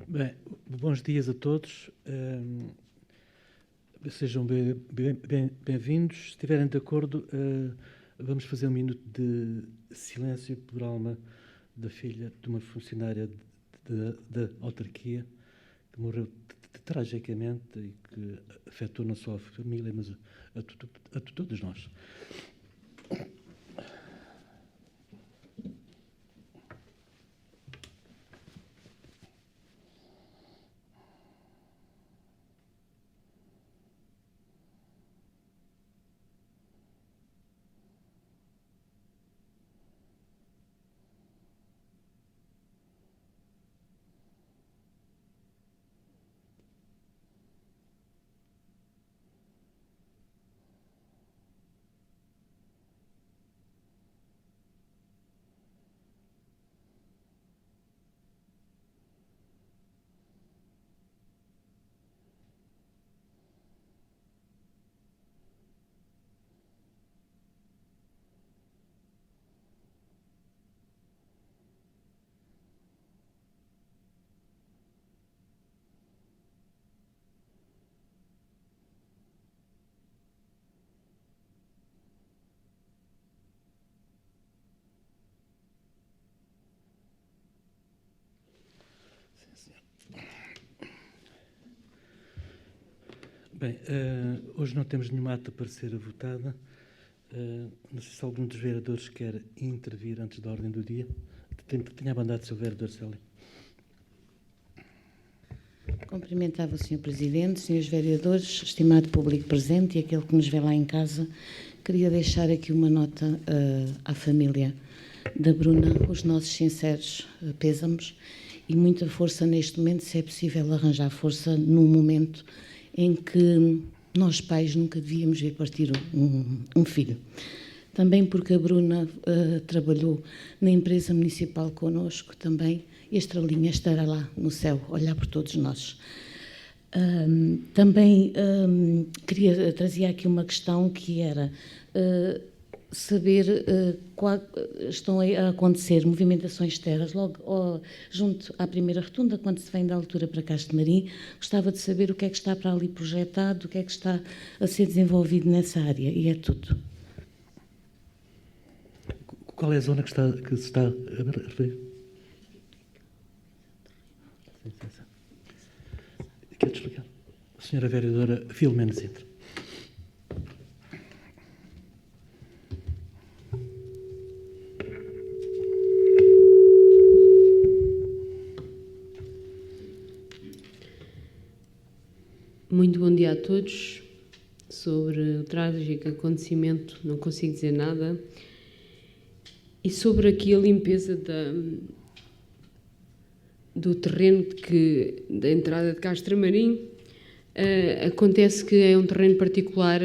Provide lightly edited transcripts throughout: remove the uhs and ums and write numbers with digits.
Bem, bons dias a todos. Sejam bem-vindos. Se estiverem de acordo, vamos fazer um minuto de silêncio por alma da filha de uma funcionária da autarquia que morreu tragicamente e que afetou não só a família, mas a todos nós. Bem, hoje não temos nenhuma ata para ser votada. Não sei se algum dos vereadores quer intervir antes da ordem do dia. Tenha a bondade, Sr. Vereador Célia. Cumprimentava o Sr. Presidente, Srs. Vereadores, estimado público presente e aquele que nos vê lá em casa. Queria deixar aqui uma nota à família da Bruna, os nossos sinceros pêsames e muita força neste momento, se é possível arranjar força num momento em que nós pais nunca devíamos ver partir um filho. Também porque a Bruna trabalhou na empresa municipal connosco também, e a estrelinha estará lá no céu, a olhar por todos nós. Também trazia aqui uma questão que era saber estão a acontecer movimentações de terras logo junto à primeira rotunda, quando se vem da altura para Castemarim. Gostava de saber o que é que está para ali projetado, o que é que está a ser desenvolvido nessa área, e é tudo. Qual é a zona que se está a referir? Quer explicar? A senhora vereadora Filomena Sintra. Muito bom dia a todos. Sobre o trágico acontecimento não consigo dizer nada. E sobre aqui a limpeza do terreno da entrada de Castemarim, acontece que é um terreno particular.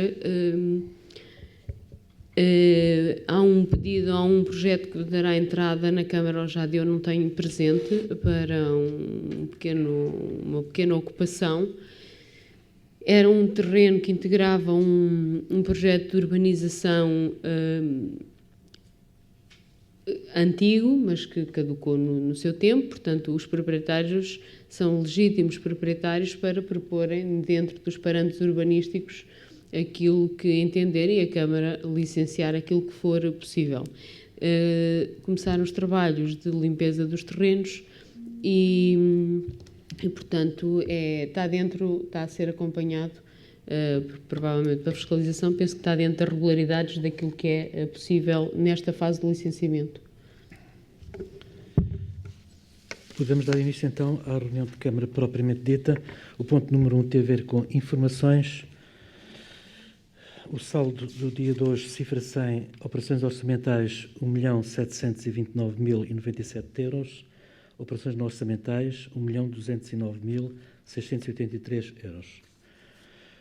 Há um pedido, há um projeto que dará entrada na Câmara, já deu, não tenho presente, para uma pequena ocupação. Era um terreno que integrava um projeto de urbanização antigo, mas que caducou no seu tempo. Portanto, os proprietários são legítimos proprietários para proporem, dentro dos parâmetros urbanísticos, aquilo que entenderem, e a Câmara licenciar aquilo que for possível. Começaram os trabalhos de limpeza dos terrenos e portanto, está a ser acompanhado, provavelmente pela fiscalização. Penso que está dentro das regularidades daquilo que é possível nesta fase de licenciamento. Podemos dar início, então, à reunião de Câmara propriamente dita. O ponto número 1 tem a ver com informações. O saldo do dia de hoje, cifra 100, operações orçamentais 1.729.097 euros. Operações não orçamentais, 1.209.683 euros.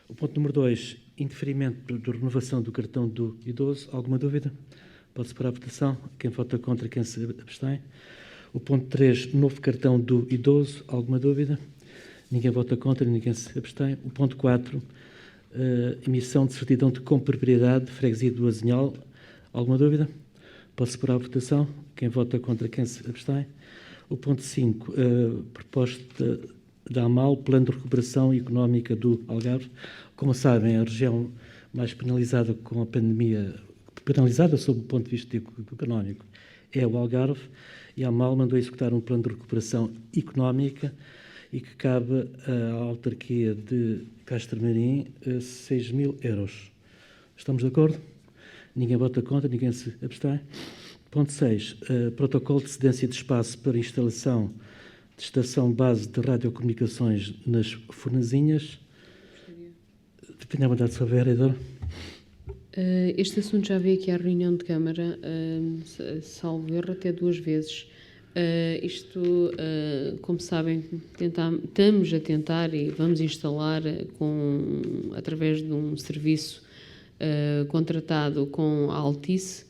O ponto número 2, indeferimento de renovação do cartão do idoso. Alguma dúvida? Pode-se parar a votação. Quem vota contra, quem se abstém. O ponto 3, novo cartão do idoso. Alguma dúvida? Ninguém vota contra, ninguém se abstém. O ponto 4, emissão de certidão de compropriedade de freguesia do Azinhal. Alguma dúvida? Pode-se parar a votação. Quem vota contra, quem se abstém. O ponto 5, proposta da AMAL, Plano de Recuperação Económica do Algarve. Como sabem, a região mais penalizada com a pandemia, penalizada sob o ponto de vista económico, é o Algarve, e a AMAL mandou executar um plano de recuperação económica e que cabe à autarquia de Castelmarim 6.000 euros. Estamos de acordo? Ninguém vota contra, ninguém se abstém. Ponto 6. Protocolo de cedência de espaço para instalação de estação base de radiocomunicações nas Fornazinhas. Tenho a vontade de saber, vereador. Este assunto já veio aqui à reunião de Câmara, salvo erro, até 2 vezes. Como sabem, estamos a tentar e vamos instalar através de um serviço contratado com a Altice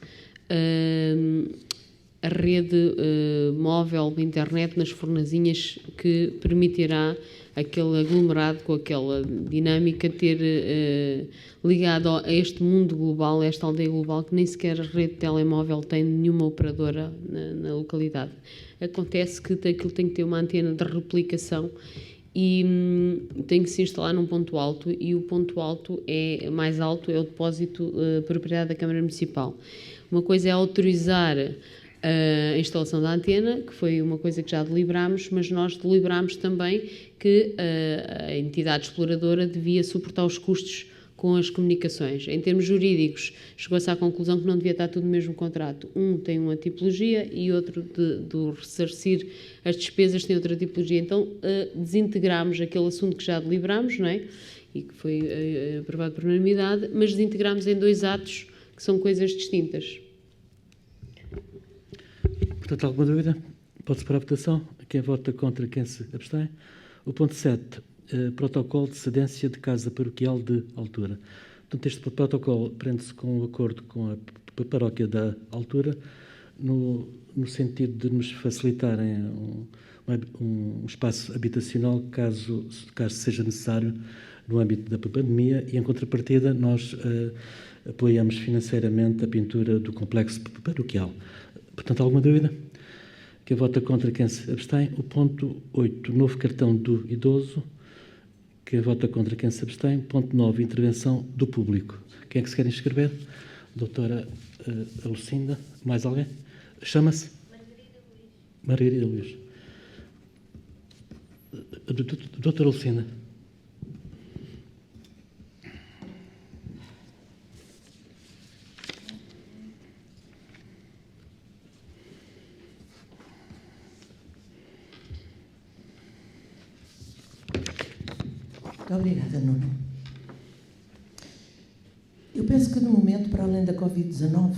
a rede móvel de internet nas Fornazinhas, que permitirá aquele aglomerado com aquela dinâmica ter ligado a este mundo global, a esta aldeia global, que nem sequer a rede de telemóvel tem nenhuma operadora na localidade. Acontece que aquilo tem que ter uma antena de replicação e tem que se instalar num ponto alto, e o ponto alto mais alto é o depósito propriedade da Câmara Municipal. Uma coisa é autorizar a instalação da antena, que foi uma coisa que já deliberámos, mas nós deliberámos também que a entidade exploradora devia suportar os custos com as comunicações. Em termos jurídicos, chegou-se à conclusão que não devia estar tudo no mesmo contrato. Um tem uma tipologia e outro do ressarcir as despesas tem outra tipologia. Então, desintegramos aquele assunto que já deliberámos, não é? E que foi aprovado por unanimidade, mas desintegramos em 2 atos que são coisas distintas. Portanto, alguma dúvida? Pode-se para a votação. Quem vota contra, quem se abstém. O ponto 7, protocolo de cedência de casa paroquial de altura. Portanto, este protocolo prende-se com um acordo com a paróquia da altura, no sentido de nos facilitarem um espaço habitacional caso seja necessário no âmbito da pandemia, e em contrapartida nós apoiamos financeiramente a pintura do complexo paroquial. Portanto, alguma dúvida? Quem vota contra, quem se abstém. O ponto 8, novo cartão do idoso. Quem vota contra, quem se abstém. Ponto 9, intervenção do público. Quem é que se quer inscrever? Doutora Lucinda. Mais alguém? Chama-se? Margarida Luís. Doutora Lucinda. Obrigada, Nuno. Eu penso que, no momento, para além da Covid-19,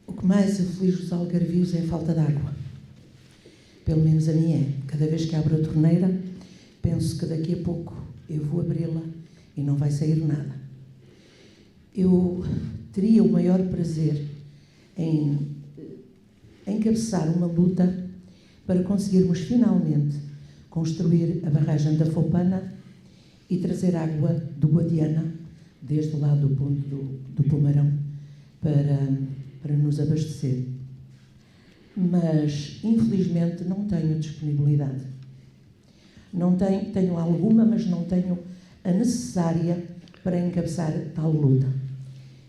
o que mais aflige os algarvios é a falta de água. Pelo menos a minha é. Cada vez que abro a torneira, penso que daqui a pouco eu vou abri-la e não vai sair nada. Eu teria o maior prazer em encabeçar uma luta para conseguirmos, finalmente, construir a barragem da Foupana e trazer água do Guadiana, desde lá do ponto do Pomarão, para nos abastecer. Mas, infelizmente, não tenho disponibilidade. Tenho alguma, mas não tenho a necessária para encabeçar tal luta.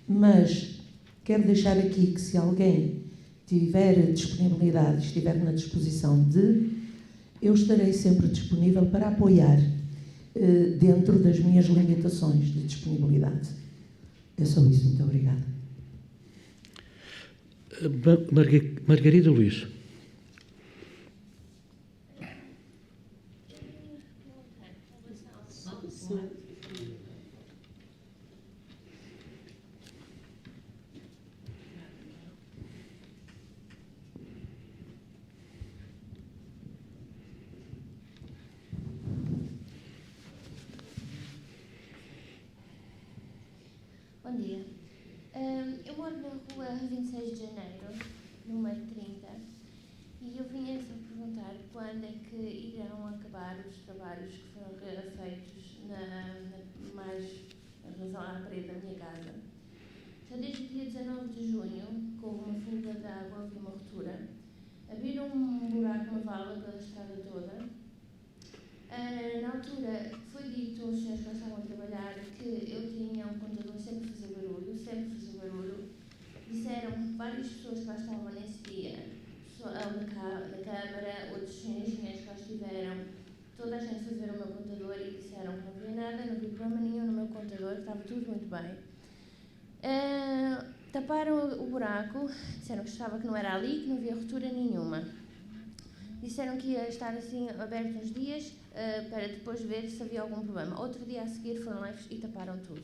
Mas quero deixar aqui que, se alguém tiver disponibilidade, estiver na disposição eu estarei sempre disponível para apoiar dentro das minhas limitações de disponibilidade. É só isso. Muito obrigada. Margarida Luís. Bom dia. Eu moro na rua 26 de janeiro, número 30, e eu vinha só perguntar quando é que irão acabar os trabalhos que foram feitos mais em relação à parede da minha casa. Já desde o dia 19 de junho, com uma fuga de água, houve uma ruptura. abriram um buraco, uma vala pela estrada toda. Na altura foi dito aos senhores que lá estavam a trabalhar que eu tinha um contador sempre a fazer barulho. Disseram várias pessoas que lá estavam nesse dia, da Câmara, outros engenheiros que lá estiveram, toda a gente foi ver o meu contador e disseram que não havia nada, não havia problema nenhum no meu contador, estava tudo muito bem. Taparam o buraco, disseram que estava que não era ali, que não havia ruptura nenhuma. Disseram que ia estar assim aberto uns dias para depois ver se havia algum problema. Outro dia a seguir foram lá e taparam tudo.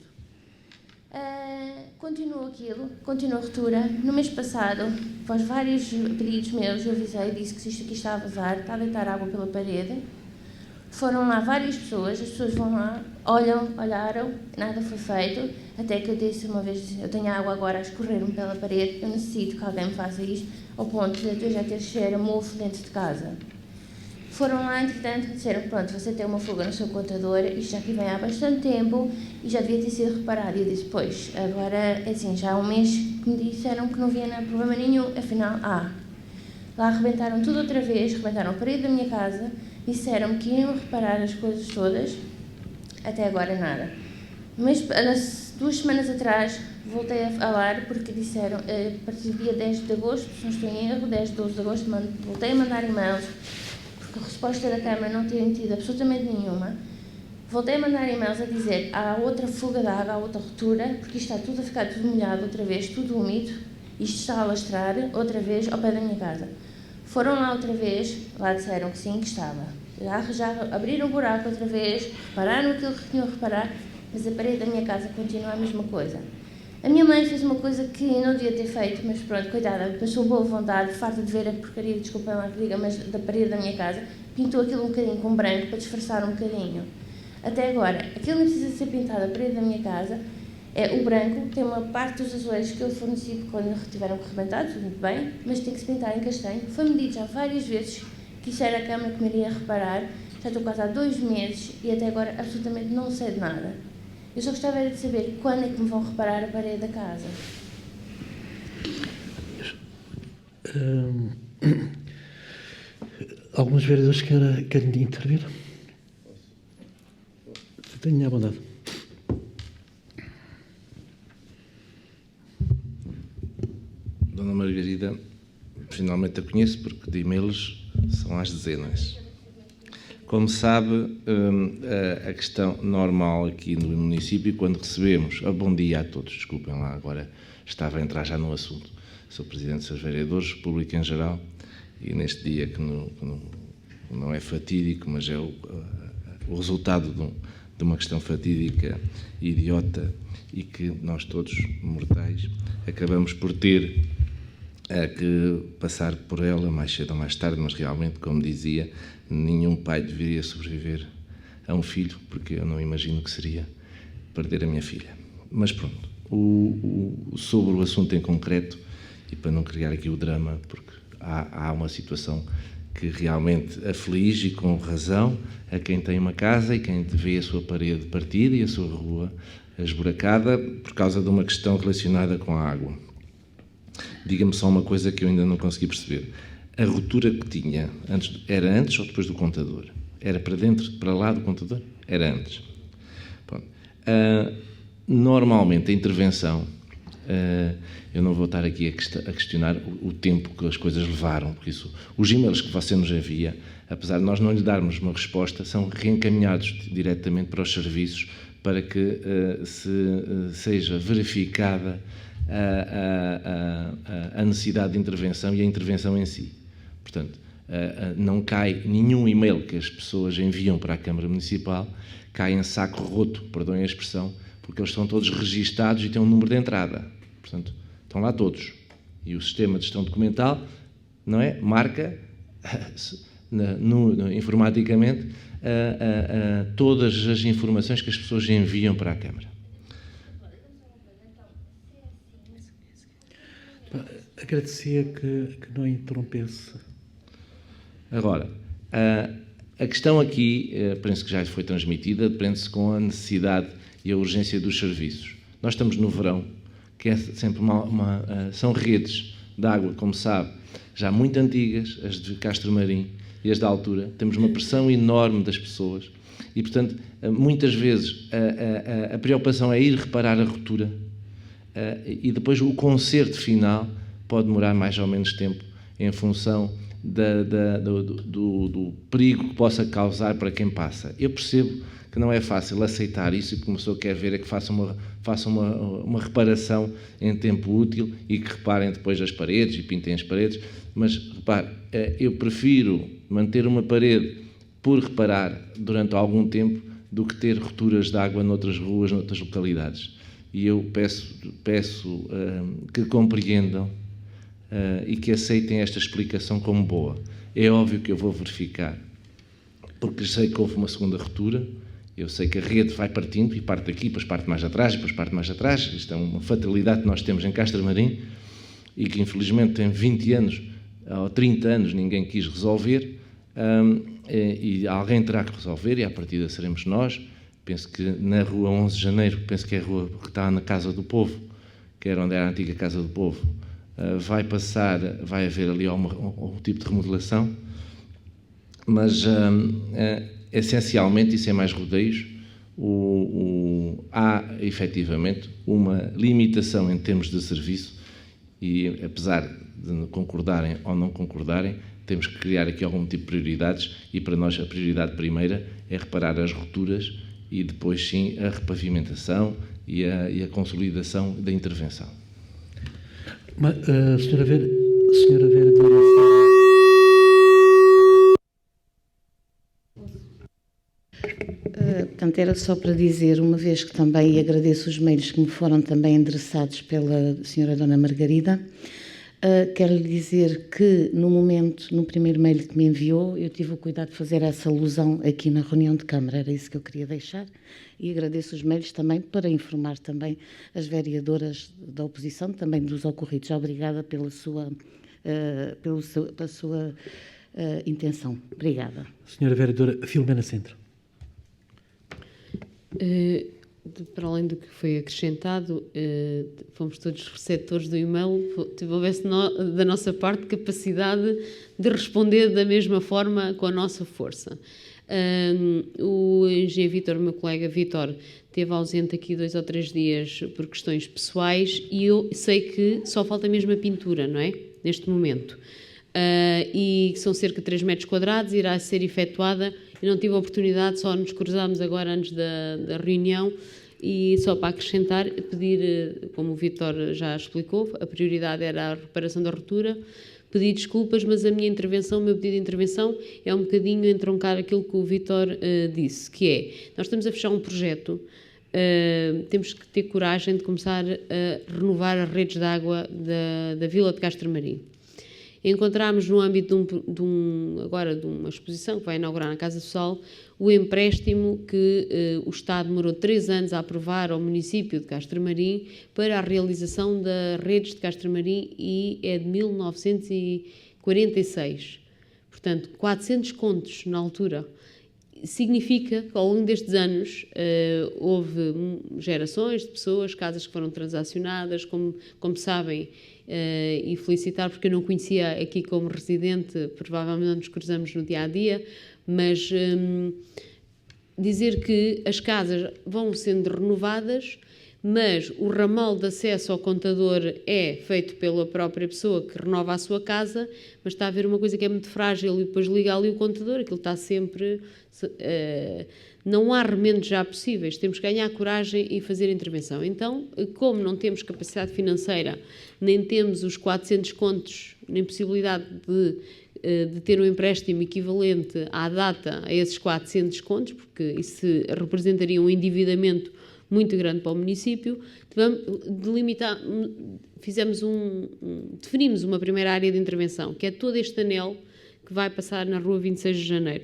Continuou aquilo, continuou a ruptura. No mês passado, após vários pedidos meus, eu avisei e disse que isto aqui está a vazar, está a deitar água pela parede. Foram lá várias pessoas, as pessoas vão lá, olharam, nada foi feito, até que eu disse uma vez, eu tenho água agora a escorrer-me pela parede, eu necessito que alguém me faça isto, ao ponto de eu já ter cheiro a mofo dentro de casa. Foram lá, entretanto, disseram, pronto, você tem uma fuga no seu contador, isto já aqui vem há bastante tempo e já devia ter sido reparado. E eu disse, pois, agora, assim, já há um mês que me disseram que não havia problema nenhum, afinal, Lá arrebentaram tudo outra vez, arrebentaram a parede da minha casa, disseram-me que iam reparar as coisas todas, até agora nada. Mas 2 semanas atrás voltei a falar porque disseram, a partir do dia 10 de agosto, se não estou em erro, 10, 12 de agosto, voltei a mandar e-mails, porque a resposta da Câmara não tinha tido absolutamente nenhuma. Voltei a mandar e-mails a dizer, há outra fuga de água, há outra ruptura, porque isto está tudo a ficar tudo molhado outra vez, tudo úmido, isto está a alastrar outra vez ao pé da minha casa. Foram lá outra vez, lá disseram que sim, que estava. Já abriram o buraco outra vez, repararam aquilo que tinham a reparar, mas a parede da minha casa continua a mesma coisa. A minha mãe fez uma coisa que não devia ter feito, mas pronto, coitada, passou boa vontade, farta de ver a porcaria, desculpem lá que diga, mas da parede da minha casa, pintou aquilo um bocadinho com branco para disfarçar um bocadinho. Até agora, aquilo não precisa ser pintado, a parede da minha casa, o branco tem uma parte dos azulejos que eu forneci quando tiveram que arrebentar, tudo muito bem, mas tem que se pintar em castanho. Foi-me dito já várias vezes que isso era a Câmara que me iria reparar, já estou quase há 2 meses e até agora absolutamente não sei de nada. Eu só gostava de saber quando é que me vão reparar a parede da casa. Alguns vereadores querem intervir? Tenha a bondade. Dona Margarida, finalmente a conheço porque de e-mails são às dezenas. Como sabe, a questão normal aqui no município, quando recebemos... bom dia a todos, desculpem lá, agora estava a entrar já no assunto. Sou Presidente dos seus vereadores, público em geral, e neste dia que não é fatídico, mas é o resultado de uma questão fatídica, idiota, e que nós todos, mortais, acabamos por ter que passar por ela mais cedo ou mais tarde, mas realmente, como dizia, nenhum pai deveria sobreviver a um filho, porque eu não imagino que seria perder a minha filha. Mas pronto, sobre o assunto em concreto, e para não criar aqui o drama, porque há uma situação que realmente aflige, e com razão, a quem tem uma casa e quem vê a sua parede partida e a sua rua esburacada por causa de uma questão relacionada com a água. Diga-me só uma coisa que eu ainda não consegui perceber. A ruptura que tinha, era antes ou depois do contador? Era para dentro, para lá do contador? Era antes. Pronto. Normalmente, a intervenção, eu não vou estar aqui a questionar o tempo que as coisas levaram, porque isso, os e-mails que você nos envia, apesar de nós não lhe darmos uma resposta, são reencaminhados diretamente para os serviços para que seja verificada a necessidade de intervenção e a intervenção em si. Portanto, não cai nenhum e-mail que as pessoas enviam para a Câmara Municipal, cai em saco roto, perdoem a expressão, porque eles estão todos registados e têm um número de entrada. Portanto, estão lá todos. E o sistema de gestão documental, não é? Marca informaticamente todas as informações que as pessoas enviam para a Câmara. Agradecia que não interrompesse. Agora, a questão aqui, penso que já foi transmitida, prende-se com a necessidade e a urgência dos serviços. Nós estamos no verão, que é sempre são redes de água, como sabe, já muito antigas, as de Castro Marim e as da altura. Temos uma pressão enorme das pessoas e, portanto, muitas vezes a preocupação é ir reparar a ruptura e depois o conserto final pode demorar mais ou menos tempo em função do perigo que possa causar para quem passa. Eu percebo que não é fácil aceitar isso e que uma pessoa quer ver é que faça uma reparação em tempo útil e que reparem depois as paredes e pintem as paredes, mas repare, eu prefiro manter uma parede por reparar durante algum tempo do que ter rupturas de água noutras ruas, noutras localidades. E eu peço que compreendam e que aceitem esta explicação como boa. É óbvio que eu vou verificar, porque sei que houve uma segunda ruptura, eu sei que a rede vai partindo e parte daqui, depois parte mais atrás, depois parte mais atrás. Isto é uma fatalidade que nós temos em Castro Marim e que infelizmente tem 20 anos ou 30 anos ninguém quis resolver e alguém terá que resolver e à partida seremos nós. Penso que na rua 11 de Janeiro, penso que é a rua que está na Casa do Povo, que era onde era a antiga Casa do Povo, vai haver ali algum tipo de remodelação, mas essencialmente, e sem mais rodeios, há efetivamente uma limitação em termos de serviço e, apesar de concordarem ou não concordarem, temos que criar aqui algum tipo de prioridades e, para nós, a prioridade primeira é reparar as rupturas e depois, sim, a repavimentação e a consolidação da intervenção. Senhora Vereadora, portanto, era só para dizer, uma vez que também agradeço os mails que me foram também endereçados pela senhora Dona Margarida, quero lhe dizer que no primeiro mail que me enviou, eu tive o cuidado de fazer essa alusão aqui na reunião de Câmara, era isso que eu queria deixar, e agradeço os mails também para informar também as vereadoras da oposição, também dos ocorridos. Obrigada pela sua intenção. Obrigada. Senhora Vereadora Filomena Centro. Para além do que foi acrescentado, fomos todos receptores do e-mail, houvesse da nossa parte capacidade de responder da mesma forma com a nossa força. O engenheiro Vítor, meu colega Vítor, esteve ausente aqui 2 ou 3 dias por questões pessoais e eu sei que só falta mesmo a pintura, não é? Neste momento. E são cerca de 3 metros quadrados, irá ser efetuada. Eu não tive a oportunidade, só nos cruzámos agora antes da reunião e só para acrescentar, pedir, como o Vítor já explicou, a prioridade era a reparação da ruptura. Pedi desculpas, mas a minha intervenção, o meu pedido de intervenção é um bocadinho entroncar aquilo que o Vítor disse, que é, nós estamos a fechar um projeto, temos que ter coragem de começar a renovar as redes de água da Vila de Castro Marim. Encontramos no âmbito de uma exposição que vai inaugurar na Casa do Sol, o empréstimo que o Estado demorou 3 anos a aprovar ao município de Castro Marim para a realização das redes de Castro Marim e é de 1946. Portanto, 400 contos na altura. Significa que ao longo destes anos houve gerações de pessoas, casas que foram transacionadas, como sabem, e felicitar porque eu não conhecia aqui como residente, provavelmente não nos cruzamos no dia-a-dia, mas dizer que as casas vão sendo renovadas, mas o ramal de acesso ao contador é feito pela própria pessoa que renova a sua casa, mas está a haver uma coisa que é muito frágil e depois liga ali o contador, aquilo está sempre... não há remendos já possíveis, temos que ganhar coragem e fazer intervenção. Então, como não temos capacidade financeira, nem temos os 400 contos, nem possibilidade de ter um empréstimo equivalente à data a esses 400 contos, porque isso representaria um endividamento muito grande para o município, definimos uma primeira área de intervenção, que é todo este anel que vai passar na Rua 26 de Janeiro,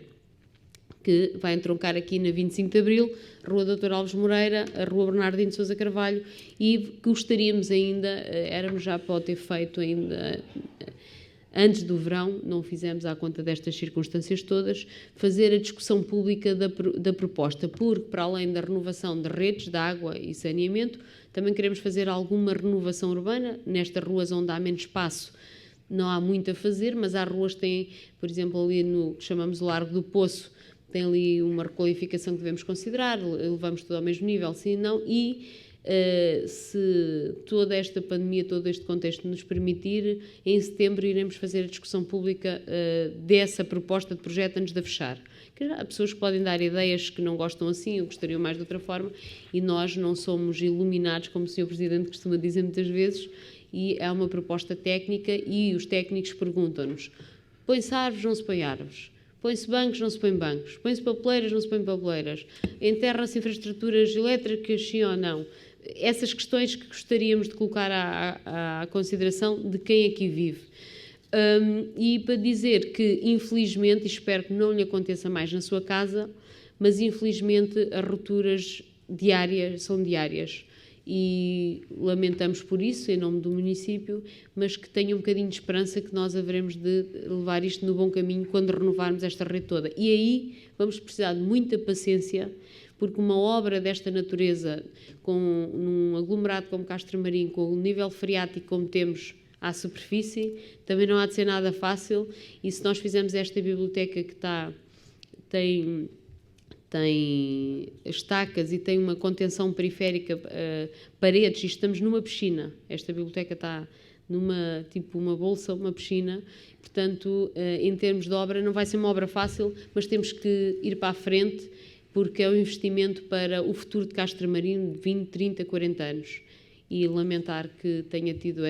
que vai entroncar aqui na 25 de Abril, Rua Dr. Alves Moreira, a Rua Bernardino de Sousa Carvalho, e gostaríamos ainda, éramos já para o ter feito ainda antes do verão, não fizemos à conta destas circunstâncias todas, fazer a discussão pública da proposta, porque para além da renovação de redes de água e saneamento, também queremos fazer alguma renovação urbana, nestas ruas onde há menos espaço não há muito a fazer, mas há ruas que têm, por exemplo, ali no que chamamos o Largo do Poço, tem ali uma requalificação que devemos considerar, levamos tudo ao mesmo nível, sim e não, e se toda esta pandemia, todo este contexto nos permitir, em setembro iremos fazer a discussão pública dessa proposta de projeto antes de a fechar. Há pessoas que podem dar ideias que não gostam assim ou gostariam mais de outra forma, e nós não somos iluminados, como o Sr. Presidente costuma dizer muitas vezes, e é uma proposta técnica e os técnicos perguntam-nos: põe-se árvores, não se põe árvores? Põe-se bancos, não se põe bancos? Põe-se papeleiras, não se põe papeleiras? Enterram-se infraestruturas elétricas, sim ou não? Essas questões que gostaríamos de colocar à consideração de quem aqui vive. E para dizer que, infelizmente, e espero que não lhe aconteça mais na sua casa, mas infelizmente as rupturas são diárias. E lamentamos por isso, em nome do município, mas que tenha um bocadinho de esperança que nós haveremos de levar isto no bom caminho quando renovarmos esta rede toda. E aí vamos precisar de muita paciência, porque uma obra desta natureza, num aglomerado como Castro Marim, com o nível freático como temos à superfície, também não há de ser nada fácil, e se nós fizermos esta biblioteca que tem estacas e tem uma contenção periférica, paredes, e estamos numa piscina. Esta biblioteca está numa, tipo uma bolsa, uma piscina. Portanto, em termos de obra, não vai ser uma obra fácil, mas temos que ir para a frente, porque é um investimento para o futuro de Castro Marim de 20, 30, 40 anos. E lamentar que tenha tido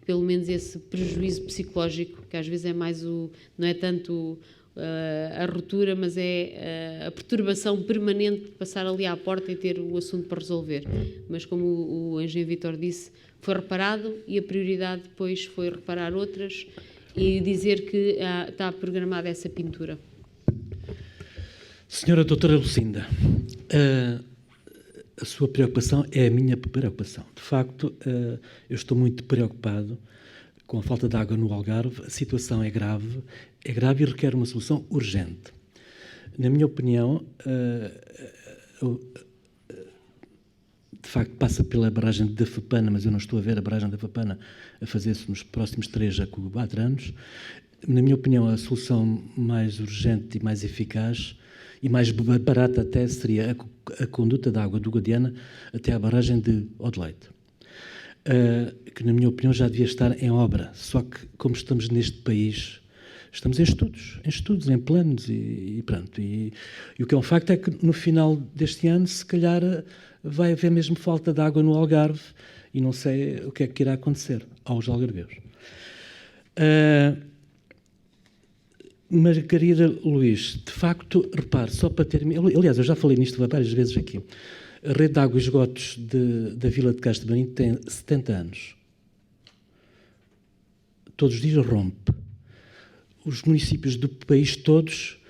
pelo menos esse prejuízo psicológico, que às vezes é mais não é tanto a ruptura, mas é a perturbação permanente de passar ali à porta e ter o assunto para resolver. Mas como o engenheiro Vítor disse, foi reparado, e a prioridade depois foi reparar outras e dizer que está programada essa pintura. Senhora doutora Lucinda, a sua preocupação é a minha preocupação. De facto, eu estou muito preocupado com a falta de água no Algarve. A situação é grave e requer uma solução urgente. Na minha opinião, de facto, passa pela barragem da Fapana, mas eu não estou a ver a barragem da Fapana a fazer-se nos próximos 3 a 4 anos. Na minha opinião, a solução mais urgente e mais eficaz e mais barata até seria a conduta de água do Guadiana até à barragem de Odeleite, que na minha opinião já devia estar em obra, só que como estamos neste país, estamos em estudos, em planos e pronto. E o que é um facto é que no final deste ano, se calhar, vai haver mesmo falta de água no Algarve e não sei o que é que irá acontecer aos algarveus. Margarida Luís, de facto, repare, só para terminar, aliás, eu já falei nisto várias vezes aqui, a rede de água e esgotos da Vila de Castro Marim tem 70 anos. Todos os dias rompe. Os municípios do país todos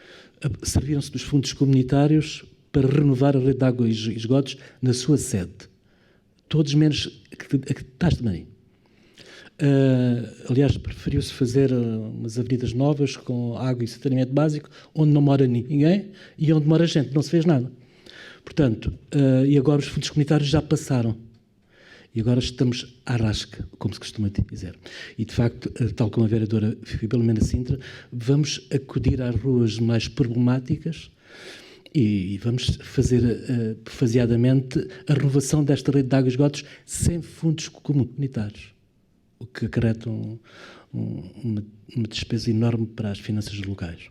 serviram-se dos fundos comunitários para renovar a rede de água e esgotos na sua sede. Todos menos a Castro Marim. Aliás, preferiu-se fazer umas avenidas novas com água e saneamento básico, onde não mora ninguém e onde mora gente, não se fez nada. Portanto, e agora os fundos comunitários já passaram. E agora estamos à rasca, como se costuma dizer. E, de facto, tal como a vereadora Filomena Sintra, vamos acudir às ruas mais problemáticas e vamos fazer, faseadamente, a renovação desta rede de água e esgotos sem fundos comunitários, o que acarreta uma despesa enorme para as finanças locais.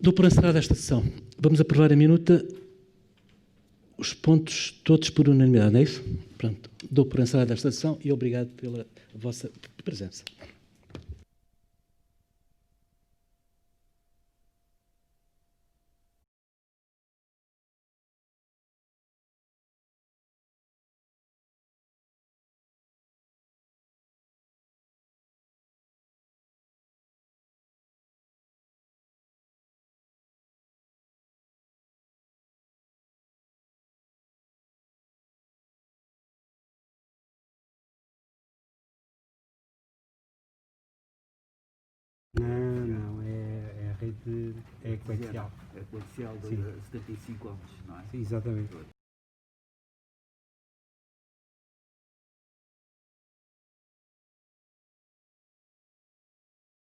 Dou por encerrada esta sessão. Vamos aprovar a minuta os pontos todos por unanimidade, não é isso? Pronto. Dou por encerrada esta sessão e obrigado pela vossa presença. Não, é a rede coaxial. É coaxial de 75 anos, não é? Sim, exatamente.